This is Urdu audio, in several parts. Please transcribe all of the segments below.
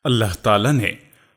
اللہ تعالیٰ نے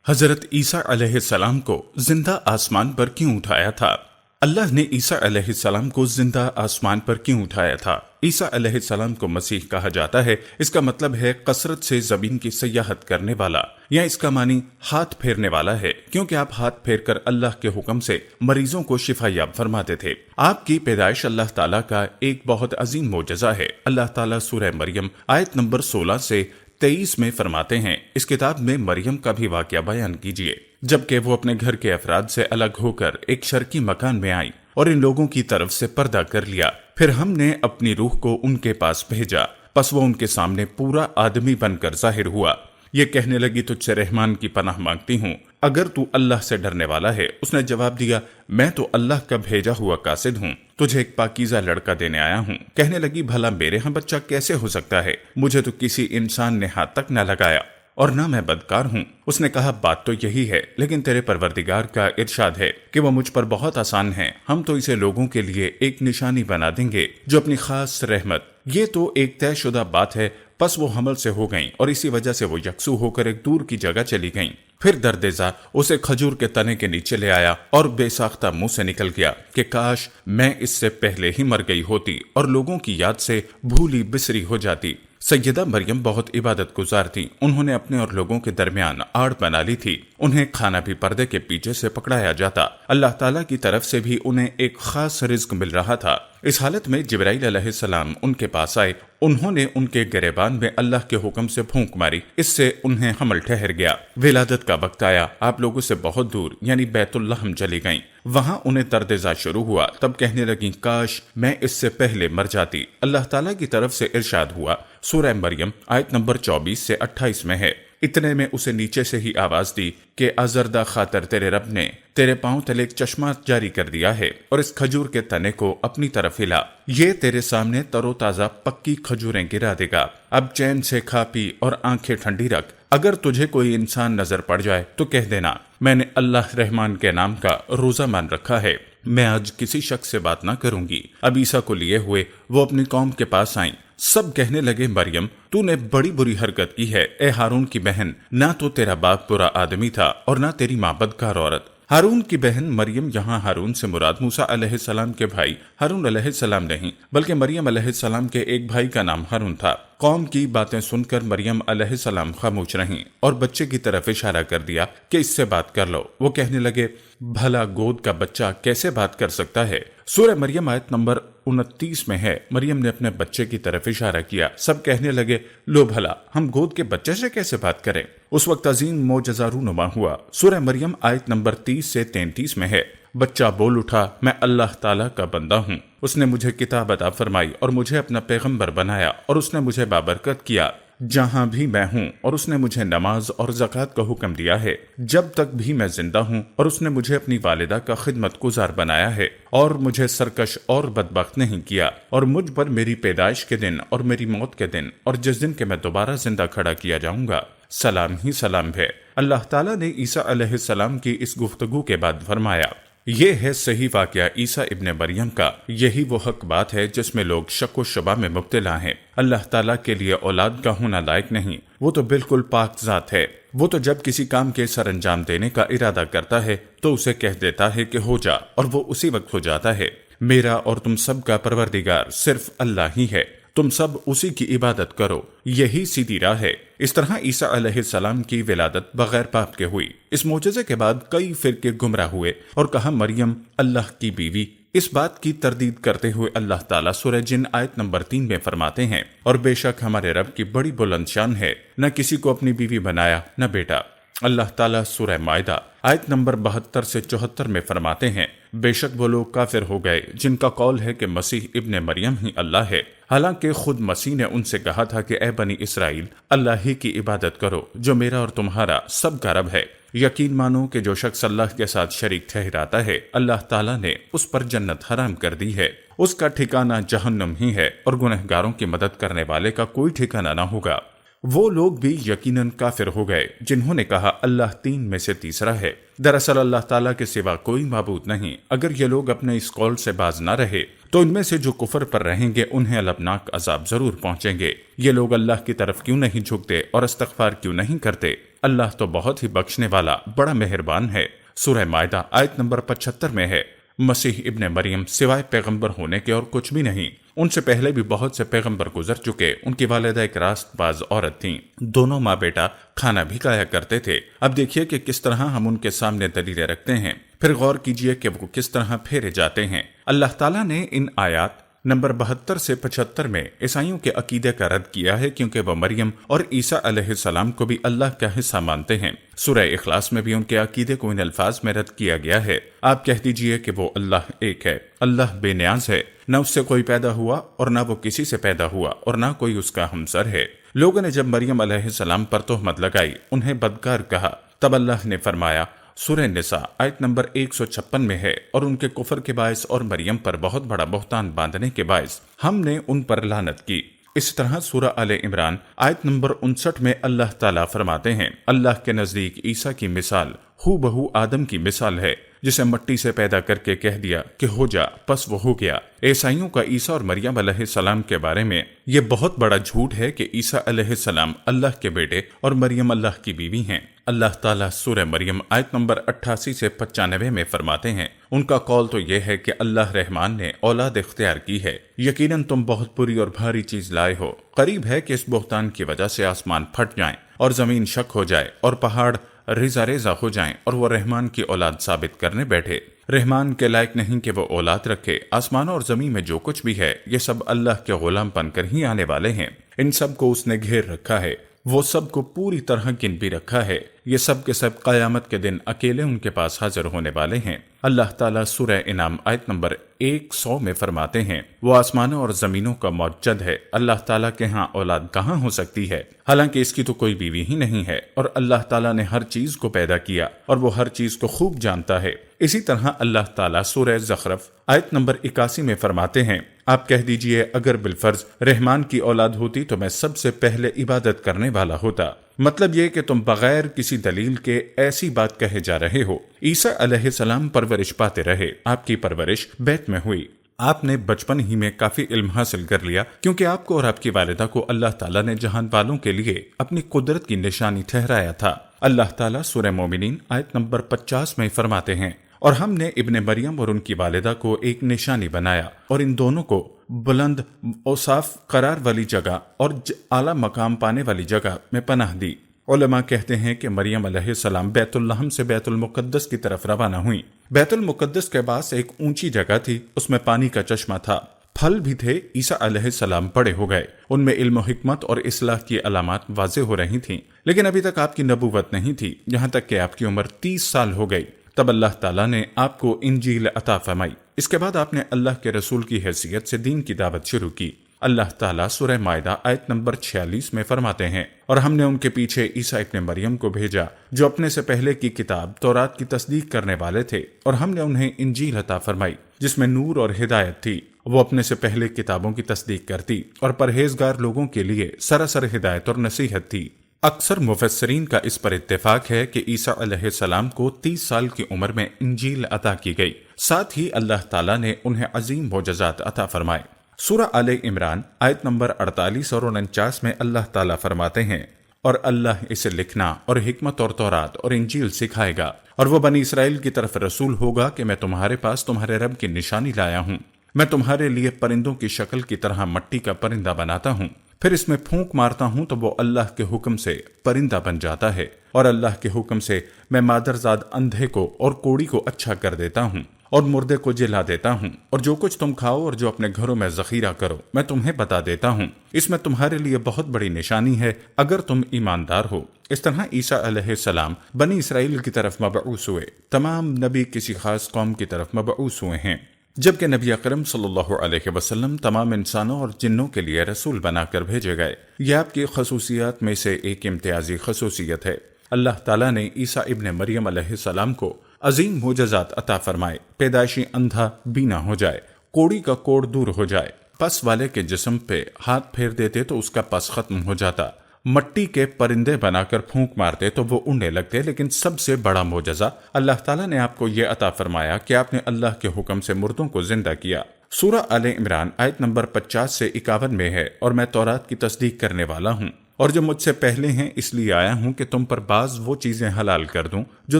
حضرت عیسیٰ علیہ السلام کو زندہ آسمان پر کیوں اٹھایا تھا؟ اللہ نے عیسیٰ علیہ السلام کو زندہ آسمان پر کیوں اٹھایا تھا؟ عیسیٰ علیہ السلام کو مسیح کہا جاتا ہے۔ اس کا مطلب ہے کثرت سے زمین کی سیاحت کرنے والا، یا اس کا معنی ہاتھ پھیرنے والا ہے، کیونکہ آپ ہاتھ پھیر کر اللہ کے حکم سے مریضوں کو شفا یاب فرماتے تھے۔ آپ کی پیدائش اللہ تعالیٰ کا ایک بہت عظیم معجزہ ہے۔ اللہ تعالیٰ سورہ مریم آیت نمبر 16 سے 23 میں فرماتے ہیں، اس کتاب میں مریم کا بھی واقعہ بیان کیجیے، جبکہ وہ اپنے گھر کے افراد سے الگ ہو کر ایک شرقی مکان میں آئی اور ان لوگوں کی طرف سے پردہ کر لیا۔ پھر ہم نے اپنی روح کو ان کے پاس بھیجا، پس وہ ان کے سامنے پورا آدمی بن کر ظاہر ہوا۔ یہ کہنے لگی، تجھ سے رحمان کی پناہ مانگتی ہوں، اگر تو اللہ سے ڈرنے والا ہے۔ اس نے جواب دیا، میں تو اللہ کا بھیجا ہوا قاصد ہوں، تجھے ایک پاکیزہ لڑکا دینے آیا ہوں۔ کہنے لگی، بھلا میرے ہاں بچہ کیسے ہو سکتا ہے؟ مجھے تو کسی انسان نے ہاتھ تک نہ لگایا اور نہ میں بدکار ہوں۔ اس نے کہا، بات تو یہی ہے، لیکن تیرے پروردگار کا ارشاد ہے کہ وہ مجھ پر بہت آسان ہے، ہم تو اسے لوگوں کے لیے ایک نشانی بنا دیں گے جو اپنی خاص رحمت۔ یہ تو ایک طے شدہ بات ہے۔ پس وہ حمل سے ہو گئیں اور اسی وجہ سے وہ یکسو ہو کر ایک دور کی جگہ چلی گئیں۔ پھر دردزا اسے کھجور کے تنے کے نیچے لے آیا اور بے ساختہ منہ سے نکل گیا کہ کاش میں اس سے پہلے ہی مر گئی ہوتی اور لوگوں کی یاد سے بھولی بسری ہو جاتی۔ سیدہ مریم بہت عبادت گزار تھی، انہوں نے اپنے اور لوگوں کے درمیان آڑ بنا لی تھی۔ انہیں کھانا بھی پردے کے پیچھے سے پکڑایا جاتا۔ اللہ تعالیٰ کی طرف سے بھی انہیں ایک خاص رزق مل رہا تھا۔ اس حالت میں جبرائیل علیہ السلام ان کے پاس آئے، انہوں نے ان کے گریبان میں اللہ کے حکم سے پھونک ماری، اس سے انہیں حمل ٹھہر گیا۔ ولادت کا وقت آیا، آپ لوگوں سے بہت دور یعنی بیت اللحم چلی گئیں۔ وہاں انہیں دردزا شروع ہوا، تب کہنے لگیں، کاش میں اس سے پہلے مر جاتی۔ اللہ تعالیٰ کی طرف سے ارشاد ہوا، سورہ مریم آیت نمبر 24 سے 28 میں ہے، اتنے میں اسے نیچے سے ہی آواز دی کہ آزردہ خاطر تیرے رب نے تیرے پاؤں تلے ایک چشمہ جاری کر دیا ہے اور اس کھجور کے تنے کو اپنی طرف ہلا، یہ تیرے سامنے تر و تازہ پکی کھجوریں گرا دے گا۔ اب چین سے کھا پی اور آنکھیں ٹھنڈی رکھ۔ اگر تجھے کوئی انسان نظر پڑ جائے تو کہہ دینا، میں نے اللہ رحمان کے نام کا روزہ مان رکھا ہے، میں آج کسی شخص سے بات نہ کروں گی۔ اب عیسیٰ کو لیے ہوئے وہ اپنی قوم کے پاس آئیں۔ سب کہنے لگے، مریم تو نے بڑی بری حرکت کی ہے، اے ہارون کی بہن، نہ تو تیرا باپ برا آدمی تھا اور نہ تیری ماں بدکار عورت۔ ہارون کی بہن مریم، یہاں ہارون سے مراد موسیٰ علیہ السلام کے بھائی ہارون علیہ السلام نہیں، بلکہ مریم علیہ السلام کے ایک بھائی کا نام ہارون تھا۔ قوم کی باتیں سن کر مریم علیہ السلام خاموش رہیں اور بچے کی طرف اشارہ کر دیا کہ اس سے بات کر لو۔ وہ کہنے لگے، بھلا گود کا بچہ کیسے بات کر سکتا ہے؟ سورہ مریم آیت نمبر 29 میں ہے، مریم نے اپنے بچے کی طرف اشارہ کیا۔ سب کہنے لگے، لو بھلا ہم گود کے بچے سے کیسے بات کریں؟ اس وقت عظیم معجزہ رونما ہوا۔ سورہ مریم آیت نمبر 30 سے 33 میں ہے، بچہ بول اٹھا، میں اللہ تعالیٰ کا بندہ ہوں، اس نے مجھے کتاب عطا فرمائی اور مجھے اپنا پیغمبر بنایا اور اس نے مجھے بابرکت کیا جہاں بھی میں ہوں، اور اس نے مجھے نماز اور زکوٰۃ کا حکم دیا ہے جب تک بھی میں زندہ ہوں، اور اس نے مجھے اپنی والدہ کا خدمت گزار بنایا ہے اور مجھے سرکش اور بدبخت نہیں کیا، اور مجھ پر میری پیدائش کے دن اور میری موت کے دن اور جس دن کہ میں دوبارہ زندہ کھڑا کیا جاؤں گا سلام ہی سلام ہے۔ اللہ تعالیٰ نے عیسیٰ علیہ السلام کی اس گفتگو کے بعد فرمایا، یہ ہے صحیح واقعہ عیسیٰ ابن مریم کا، یہی وہ حق بات ہے جس میں لوگ شک و شبہ میں مبتلا ہیں۔ اللہ تعالیٰ کے لیے اولاد کا ہونا لائق نہیں، وہ تو بالکل پاک ذات ہے۔ وہ تو جب کسی کام کے سر انجام دینے کا ارادہ کرتا ہے تو اسے کہہ دیتا ہے کہ ہو جا، اور وہ اسی وقت ہو جاتا ہے۔ میرا اور تم سب کا پروردگار صرف اللہ ہی ہے، تم سب اسی کی عبادت کرو، یہی سیدھی راہ ہے۔ اس طرح عیسیٰ علیہ السلام کی ولادت بغیر باپ کے ہوئی۔ اس معجزے کے بعد کئی فرقے گمراہ ہوئے اور کہا مریم اللہ کی بیوی۔ اس بات کی تردید کرتے ہوئے اللہ تعالیٰ سورہ جن آیت نمبر 3 میں فرماتے ہیں، اور بے شک ہمارے رب کی بڑی بلند شان ہے، نہ کسی کو اپنی بیوی بنایا نہ بیٹا۔ اللہ تعالیٰ سورہ مائدہ آیت نمبر 72 سے 74 میں فرماتے ہیں، بے شک وہ لوگ کافر ہو گئے جن کا قول ہے کہ مسیح ابن مریم ہی اللہ ہے، حالانکہ خود مسیح نے ان سے کہا تھا کہ اے بنی اسرائیل، اللہ ہی کی عبادت کرو جو میرا اور تمہارا سب کا رب ہے۔ یقین مانو کہ جو شخص اللہ کے ساتھ شریک ٹھہراتا ہے، اللہ تعالیٰ نے اس پر جنت حرام کر دی ہے، اس کا ٹھکانہ جہنم ہی ہے، اور گنہگاروں کی مدد کرنے والے کا کوئی ٹھکانہ نہ ہوگا۔ وہ لوگ بھی یقیناً کافر ہو گئے جنہوں نے کہا اللہ تین میں سے تیسرا ہے۔ دراصل اللہ تعالیٰ کے سوا کوئی معبود نہیں۔ اگر یہ لوگ اپنے اس قول سے باز نہ رہے تو ان میں سے جو کفر پر رہیں گے انہیں البناک عذاب ضرور پہنچیں گے۔ یہ لوگ اللہ کی طرف کیوں نہیں جھکتے اور استغفار کیوں نہیں کرتے؟ اللہ تو بہت ہی بخشنے والا بڑا مہربان ہے۔ سورہ مائدہ آیت نمبر 75 میں ہے، مسیح ابن مریم سوائے پیغمبر ہونے کے اور کچھ بھی نہیں۔ ان سے پہلے بھی بہت سے پیغمبر گزر چکے۔ ان کی والدہ ایک راست باز عورت تھیں، دونوں ماں بیٹا کھانا بھی کھایا کرتے تھے۔ اب دیکھیے کہ کس طرح ہم ان کے سامنے دلیلیں رکھتے ہیں، پھر غور کیجئے کہ وہ کس طرح پھیرے جاتے ہیں۔ اللہ تعالیٰ نے ان آیات نمبر 72 سے 75 میں عیسائیوں کے عقیدے کا رد کیا ہے، کیونکہ وہ مریم اور عیسیٰ علیہ السلام کو بھی اللہ کا حصہ مانتے ہیں۔ سورہ اخلاص میں بھی ان کے عقیدے کو ان الفاظ میں رد کیا گیا ہے، آپ کہہ دیجئے کہ وہ اللہ ایک ہے، اللہ بے نیاز ہے، نہ اس سے کوئی پیدا ہوا اور نہ وہ کسی سے پیدا ہوا اور نہ کوئی اس کا ہمسر ہے۔ لوگوں نے جب مریم علیہ السلام پر تہمت لگائی، انہیں بدکار کہا، تب اللہ نے فرمایا، سورہ نساء آیت نمبر 156 میں ہے، اور ان کے کفر کے باعث اور مریم پر بہت بڑا بہتان باندھنے کے باعث ہم نے ان پر لعنت کی۔ اس طرح سورہ آل عمران آیت نمبر 59 میں اللہ تعالیٰ فرماتے ہیں، اللہ کے نزدیک عیسیٰ کی مثال ہو بہو آدم کی مثال ہے، جسے مٹی سے پیدا کر کے کہہ دیا کہ ہو جا، پس وہ ہو گیا۔ عیسائیوں کا عیسیٰ اور مریم علیہ السلام کے بارے میں یہ بہت بڑا جھوٹ ہے کہ عیسیٰ علیہ السلام اللہ کے بیٹے اور مریم اللہ کی بیوی ہیں۔ اللہ تعالیٰ سورہ مریم آیت نمبر 88 سے 95 میں فرماتے ہیں، ان کا قول تو یہ ہے کہ اللہ رحمان نے اولاد اختیار کی ہے، یقیناً تم بہت بری اور بھاری چیز لائے ہو۔ قریب ہے کہ اس بہتان کی وجہ سے آسمان پھٹ جائیں اور زمین شک ہو جائے اور پہاڑ ریزہ ریزہ ہو جائیں اور وہ رحمان کی اولاد ثابت کرنے بیٹھے۔ رحمان کے لائق نہیں کہ وہ اولاد رکھے۔ آسمانوں اور زمین میں جو کچھ بھی ہے یہ سب اللہ کے غلام بن کر ہی آنے والے ہیں۔ ان سب کو اس نے گھیر رکھا ہے، وہ سب کو پوری طرح گن بھی رکھا ہے۔ یہ سب کے سب قیامت کے دن اکیلے ان کے پاس حاضر ہونے والے ہیں۔ اللہ تعالیٰ سورہ انعام آیت نمبر 100 میں فرماتے ہیں، وہ آسمانوں اور زمینوں کا موجد ہے، اللہ تعالیٰ کے ہاں اولاد کہاں ہو سکتی ہے، حالانکہ اس کی تو کوئی بیوی ہی نہیں ہے، اور اللہ تعالیٰ نے ہر چیز کو پیدا کیا اور وہ ہر چیز کو خوب جانتا ہے۔ اسی طرح اللہ تعالیٰ سورہ زخرف آیت نمبر 81 میں فرماتے ہیں، آپ کہہ دیجئے اگر بالفرض رحمان کی اولاد ہوتی تو میں سب سے پہلے عبادت کرنے والا ہوتا۔ مطلب یہ کہ تم بغیر کسی دلیل کے ایسی بات کہے جا رہے ہو۔ عیسیٰ علیہ السلام پرورش پاتے رہے، آپ کی پرورش بیت میں ہوئی، آپ نے بچپن ہی میں کافی علم حاصل کر لیا، کیونکہ آپ کو اور آپ کی والدہ کو اللہ تعالیٰ نے جہان والوں کے لیے اپنی قدرت کی نشانی ٹھہرایا تھا۔ اللہ تعالیٰ سورہ مومنین آیت نمبر 50 میں فرماتے ہیں، اور ہم نے ابن مریم اور ان کی والدہ کو ایک نشانی بنایا اور ان دونوں کو بلند اوصاف قرار والی جگہ اور اعلیٰ مقام پانے والی جگہ میں پناہ دی۔ علماء کہتے ہیں کہ مریم علیہ السلام بیت الحم سے بیت المقدس کی طرف روانہ ہوئیں۔ بیت المقدس کے پاس ایک اونچی جگہ تھی، اس میں پانی کا چشمہ تھا، پھل بھی تھے۔ عیسیٰ علیہ السلام بڑے ہو گئے، ان میں علم و حکمت اور اصلاح کی علامات واضح ہو رہی تھیں، لیکن ابھی تک آپ کی نبوت نہیں تھی، یہاں تک کہ آپ کی عمر 30 سال ہو گئی۔ تب اللہ تعالیٰ نے آپ کو انجیل عطا فرمائی۔ اس کے بعد آپ نے اللہ کے رسول کی حیثیت سے دین کی دعوت شروع کی۔ اللہ تعالیٰ سورہ مائدہ آیت نمبر 46 میں فرماتے ہیں، اور ہم نے ان کے پیچھے عیسیٰ ابن مریم کو بھیجا جو اپنے سے پہلے کی کتاب تورات کی تصدیق کرنے والے تھے، اور ہم نے انہیں انجیل عطا فرمائی جس میں نور اور ہدایت تھی۔ وہ اپنے سے پہلے کتابوں کی تصدیق کرتی اور پرہیزگار لوگوں کے لیے سراسر ہدایت اور نصیحت تھی۔ اکثر مفسرین کا اس پر اتفاق ہے کہ عیسیٰ علیہ السلام کو 30 سال کی عمر میں انجیل عطا کی گئی، ساتھ ہی اللہ تعالیٰ نے انہیں عظیم معجزات عطا فرمائے۔ سورہ آل عمران آیت نمبر 48 اور 49 میں اللہ تعالیٰ فرماتے ہیں، اور اللہ اسے لکھنا اور حکمت اور تورات اور انجیل سکھائے گا، اور وہ بنی اسرائیل کی طرف رسول ہوگا کہ میں تمہارے پاس تمہارے رب کی نشانی لایا ہوں۔ میں تمہارے لیے پرندوں کی شکل کی طرح مٹی کا پرندہ بناتا ہوں، پھر اس میں پھونک مارتا ہوں تو وہ اللہ کے حکم سے پرندہ بن جاتا ہے، اور اللہ کے حکم سے میں مادرزاد اندھے کو اور کوڑی کو اچھا کر دیتا ہوں اور مردے کو جلا دیتا ہوں، اور جو کچھ تم کھاؤ اور جو اپنے گھروں میں ذخیرہ کرو میں تمہیں بتا دیتا ہوں۔ اس میں تمہارے لیے بہت بڑی نشانی ہے اگر تم ایماندار ہو۔ اس طرح عیسیٰ علیہ السلام بنی اسرائیل کی طرف مبعوث ہوئے۔ تمام نبی کسی خاص قوم کی طرف مبعوث ہوئے ہیں، جبکہ نبی اکرم صلی اللہ علیہ وسلم تمام انسانوں اور جنوں کے لیے رسول بنا کر بھیجے گئے۔ یہ آپ کی خصوصیات میں سے ایک امتیازی خصوصیت ہے۔ اللہ تعالیٰ نے عیسیٰ ابن مریم علیہ السلام کو عظیم معجزات عطا فرمائے۔ پیدائشی اندھا بینا ہو جائے، کوڑی کا کوڑ دور ہو جائے، پس والے کے جسم پہ ہاتھ پھیر دیتے تو اس کا پس ختم ہو جاتا، مٹی کے پرندے بنا کر پھونک مارتے تو وہ اڑنے لگتے، لیکن سب سے بڑا معجزہ اللہ تعالیٰ نے آپ کو یہ عطا فرمایا کہ آپ نے اللہ کے حکم سے مردوں کو زندہ کیا۔ سورہ آل عمران آیت نمبر 50 سے 51 میں ہے، اور میں تورات کی تصدیق کرنے والا ہوں اور جو مجھ سے پہلے ہیں اس لیے آیا ہوں کہ تم پر بعض وہ چیزیں حلال کر دوں جو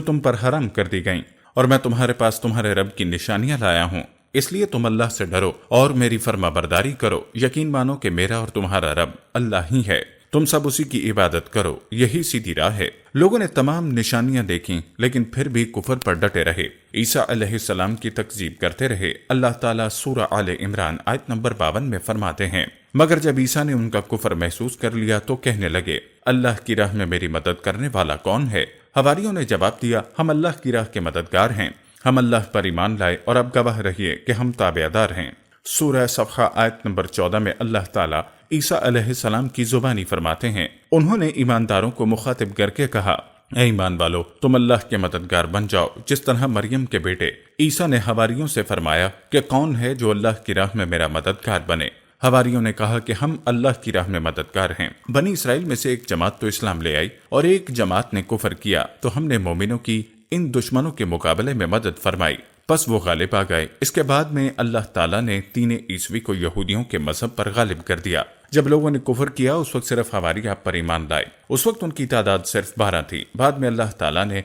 تم پر حرام کر دی گئیں، اور میں تمہارے پاس تمہارے رب کی نشانیاں لایا ہوں، اس لیے تم اللہ سے ڈرو اور میری فرما برداری کرو، یقین مانو کہ میرا اور تمہارا رب اللہ ہی ہے، تم سب اسی کی عبادت کرو، یہی سیدھی راہ ہے۔ لوگوں نے تمام نشانیاں دیکھیں لیکن پھر بھی کفر پر ڈٹے رہے، عیسیٰ علیہ السلام کی تکذیب کرتے رہے۔ اللہ تعالیٰ سورہ آل عمران آیت نمبر 52 میں فرماتے ہیں، مگر جب عیسیٰ نے ان کا کفر محسوس کر لیا تو کہنے لگے، اللہ کی راہ میں میری مدد کرنے والا کون ہے؟ حواریوں نے جواب دیا، ہم اللہ کی راہ کے مددگار ہیں، ہم اللہ پر ایمان لائے اور اب گواہ رہیے کہ ہم تابعدار ہیں۔ سورہ صفحہ آیت نمبر 14 میں اللہ تعالیٰ عیسیٰ علیہ السلام کی زبانی فرماتے ہیں، انہوں نے ایمانداروں کو مخاطب کر کے کہا، اے ایمان والو، تم اللہ کے مددگار بن جاؤ، جس طرح مریم کے بیٹے عیسیٰ نے حواریوں سے فرمایا کہ کون ہے جو اللہ کی راہ میں میرا مددگار بنے؟ حواریوں نے کہا کہ ہم اللہ کی راہ میں مددگار ہیں۔ بنی اسرائیل میں سے ایک جماعت تو اسلام لے آئی اور ایک جماعت نے کفر کیا، تو ہم نے مومنوں کی ان دشمنوں کے مقابلے میں مدد فرمائی، پس وہ غالب آ گئے۔ اس کے بعد میں اللہ تعالیٰ نے 3 عیسوی کو یہودیوں کے مذہب پر غالب کر دیا۔ جب لوگوں نے کفر کیا اس وقت صرف حواری آپ پر ایمان لائے، اس وقت ان کی تعداد صرف 12 تھی۔ بعد میں اللہ تعالیٰ نے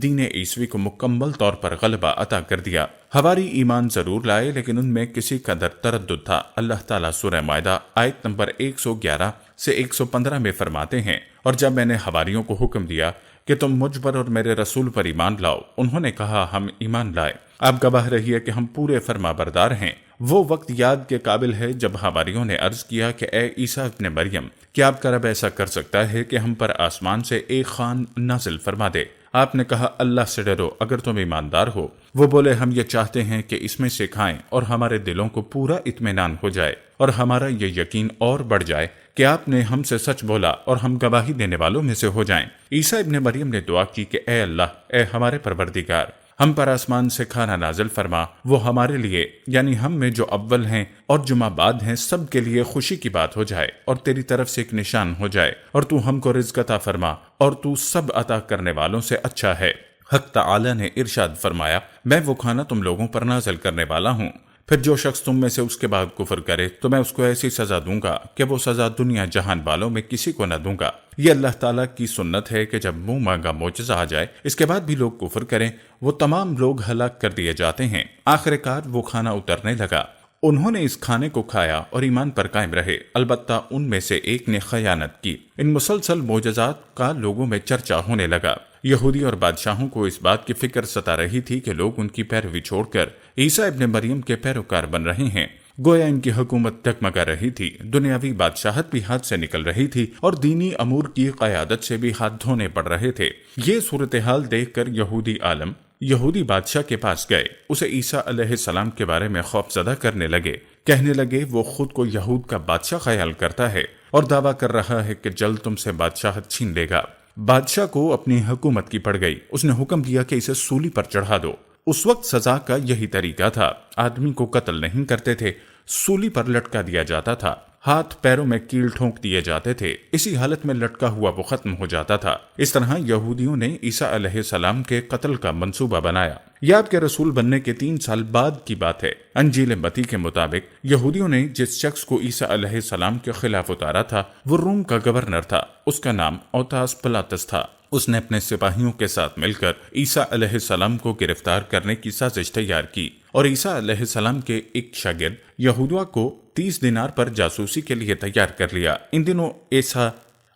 دین عیسوی کو مکمل طور پر غلبہ عطا کر دیا۔ حواری ایمان ضرور لائے لیکن ان میں کسی قدر تردد تھا۔ اللہ تعالیٰ سورہ مائدہ آیت نمبر 111 سے 115 میں فرماتے ہیں، اور جب میں نے حواریوں کو حکم دیا کہ تم مجھ پر اور میرے رسول پر ایمان لاؤ، انہوں نے کہا ہم ایمان لائے، آپ گواہ رہیے کہ ہم پورے فرما بردار ہیں۔ وہ وقت یاد کے قابل ہے جب حواریوں نے عرض کیا کہ اے عیسیٰ ابن مریم، کیا آپ کا رب ایسا کر سکتا ہے کہ ہم پر آسمان سے ایک خوان نازل فرما دے؟ آپ نے کہا اللہ سے ڈرو اگر تم ایماندار ہو۔ وہ بولے ہم یہ چاہتے ہیں کہ اس میں سے کھائیں اور ہمارے دلوں کو پورا اطمینان ہو جائے اور ہمارا یہ یقین اور بڑھ جائے کہ آپ نے ہم سے سچ بولا اور ہم گواہی دینے والوں میں سے ہو جائیں۔ عیسیٰ ابن مریم نے دعا کی کہ اے اللہ، اے ہمارے پروردگار، ہم پر آسمان سے کھانا نازل فرما، وہ ہمارے لیے یعنی ہم میں جو اول ہیں اور جو بعد ہیں سب کے لیے خوشی کی بات ہو جائے اور تیری طرف سے ایک نشان ہو جائے، اور تو ہم کو رزق عطا فرما اور تو سب عطا کرنے والوں سے اچھا ہے۔ حق تعالی نے ارشاد فرمایا، میں وہ کھانا تم لوگوں پر نازل کرنے والا ہوں، پھر جو شخص تم میں سے اس کے بعد کفر کرے تو میں اس کو ایسی سزا دوں گا کہ وہ سزا دنیا جہان والوں میں کسی کو نہ دوں گا۔ یہ اللہ تعالیٰ کی سنت ہے کہ جب منہ مانگا معجزہ آ جائے اس کے بعد بھی لوگ کفر کریں، وہ تمام لوگ ہلاک کر دیے جاتے ہیں۔ آخر کار وہ کھانا اترنے لگا، انہوں نے اس کھانے کو کھایا اور ایمان پر قائم رہے، البتہ ان میں سے ایک نے خیانت کی۔ ان مسلسل معجزات کا لوگوں میں چرچا ہونے لگا۔ یہودی اور بادشاہوں کو اس بات کی فکر ستا رہی تھی کہ لوگ ان کی پیروی چھوڑ کر عیسیٰ ابن مریم کے پیروکار بن رہے ہیں، گویا ان کی حکومت ڈگمگا رہی تھی، دنیاوی بادشاہت بھی ہاتھ سے نکل رہی تھی اور دینی امور کی قیادت سے بھی ہاتھ دھونے پڑ رہے تھے۔ یہ صورتحال دیکھ کر یہودی عالم یہودی بادشاہ کے پاس گئے، اسے عیسیٰ علیہ السلام کے بارے میں خوف زدہ کرنے لگے، کہنے لگے وہ خود کو یہود کا بادشاہ خیال کرتا ہے اور دعویٰ کر رہا ہے کہ جلد تم سے بادشاہت چھین لے گا۔ بادشاہ کو اپنی حکومت کی پڑ گئی، اس نے حکم دیا کہ اسے سولی پر چڑھا دو۔ اس وقت سزا کا یہی طریقہ تھا، آدمی کو قتل نہیں کرتے تھے، سولی پر لٹکا دیا جاتا تھا، ہاتھ پیروں میں کیل ٹھونک دیے جاتے تھے، اسی حالت میں لٹکا ہوا وہ ختم ہو جاتا تھا۔ اس طرح یہودیوں نے عیسیٰ علیہ السلام کے قتل کا منصوبہ بنایا۔ یہ آپ کے رسول بننے کے 3 سال بعد کی بات ہے۔ انجیل متی کے مطابق یہودیوں نے جس شخص کو عیسیٰ علیہ السلام کے خلاف اتارا تھا وہ روم کا گورنر تھا، اس کا نام اوتاس پلاتس تھا۔ اس نے اپنے سپاہیوں کے ساتھ مل کر عیسیٰ علیہ السلام کو گرفتار کرنے کی سازش تیار کی اور عیسیٰ علیہ السلام کے ایک شاگرد یہودوا کو 30 دینار پر جاسوسی کے لیے تیار کر لیا۔ ان دنوں ایسا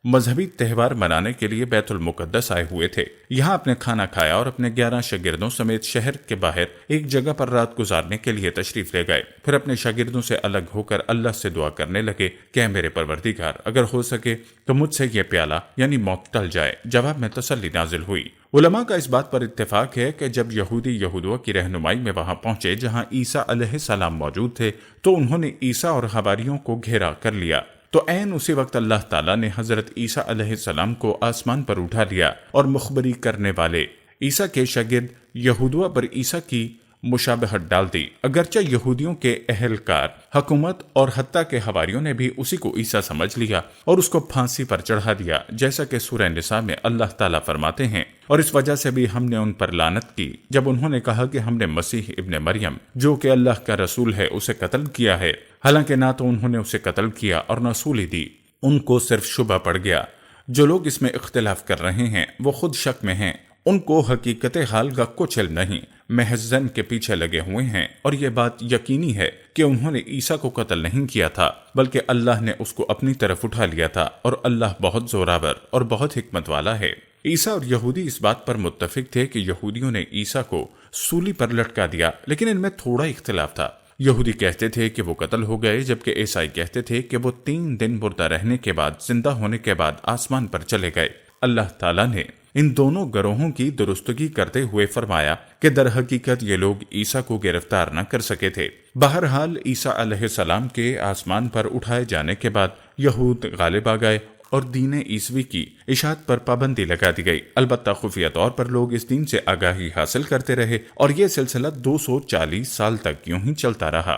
مذہبی تہوار منانے کے لیے بیت المقدس آئے ہوئے تھے، یہاں اپنے کھانا کھایا اور اپنے 11 شاگردوں سمیت شہر کے باہر ایک جگہ پر رات گزارنے کے لیے تشریف لے گئے۔ پھر اپنے شاگردوں سے الگ ہو کر اللہ سے دعا کرنے لگے کہ اے میرے پروردگار، اگر ہو سکے تو مجھ سے یہ پیالہ یعنی موت ٹل جائے۔ جواب میں تسلی نازل ہوئی۔ علماء کا اس بات پر اتفاق ہے کہ جب یہودی یہودوا کی رہنمائی میں وہاں پہنچے جہاں عیسیٰ علیہ السلام موجود تھے تو انہوں نے عیسیٰ اور حواریوں کو گھیرا کر لیا، تو عین اسی وقت اللہ تعالیٰ نے حضرت عیسیٰ علیہ السلام کو آسمان پر اٹھا لیا اور مخبری کرنے والے عیسیٰ کے شاگرد یہودوا پر عیسیٰ کی مشابہت ڈال دی، اگرچہ یہودیوں کے اہلکار، حکومت اور حتیٰ کے حواریوں نے بھی اسی کو عیسیٰ سمجھ لیا اور اس کو پھانسی پر چڑھا دیا، جیسا کہ سورہ نساء میں اللہ تعالیٰ فرماتے ہیں، اور اس وجہ سے بھی ہم نے ان پر لعنت کی جب انہوں نے کہا کہ ہم نے مسیح ابن مریم جو کہ اللہ کا رسول ہے اسے قتل کیا ہے، حالانکہ نہ تو انہوں نے اسے قتل کیا اور نہ سولی دی، ان کو صرف شبہ پڑ گیا۔ جو لوگ اس میں اختلاف کر رہے ہیں وہ خود شک میں ہیں، ان کو حقیقت حال کا کچھ علم نہیں، محض ظن کے پیچھے لگے ہوئے ہیں، اور یہ بات یقینی ہے کہ انہوں نے عیسیٰ کو قتل نہیں کیا تھا بلکہ اللہ نے اس کو اپنی طرف اٹھا لیا تھا، اور اللہ بہت زوراور اور بہت حکمت والا ہے۔ عیسیٰ اور یہودی اس بات پر متفق تھے کہ یہودیوں نے عیسیٰ کو سولی پر لٹکا دیا، لیکن ان میں تھوڑا اختلاف تھا۔ یہودی کہتے تھے کہ وہ قتل ہو گئے، جبکہ عیسائی کہتے تھے کہ وہ 3 دن مردہ رہنے کے بعد، زندہ ہونے کے بعد آسمان پر چلے گئے۔ اللہ تعالیٰ نے ان دونوں گروہوں کی درستگی کرتے ہوئے فرمایا کہ در حقیقت یہ لوگ عیسیٰ کو گرفتار نہ کر سکے تھے۔ بہرحال عیسیٰ علیہ السلام کے آسمان پر اٹھائے جانے کے بعد یہود غالب آ گئے اور دین عیسوی کی اشاعت پر پابندی لگا دی گئی، البتہ خفیہ طور پر لوگ اس دین سے آگاہی حاصل کرتے رہے اور یہ سلسلہ 240 سال تک یوں ہی چلتا رہا۔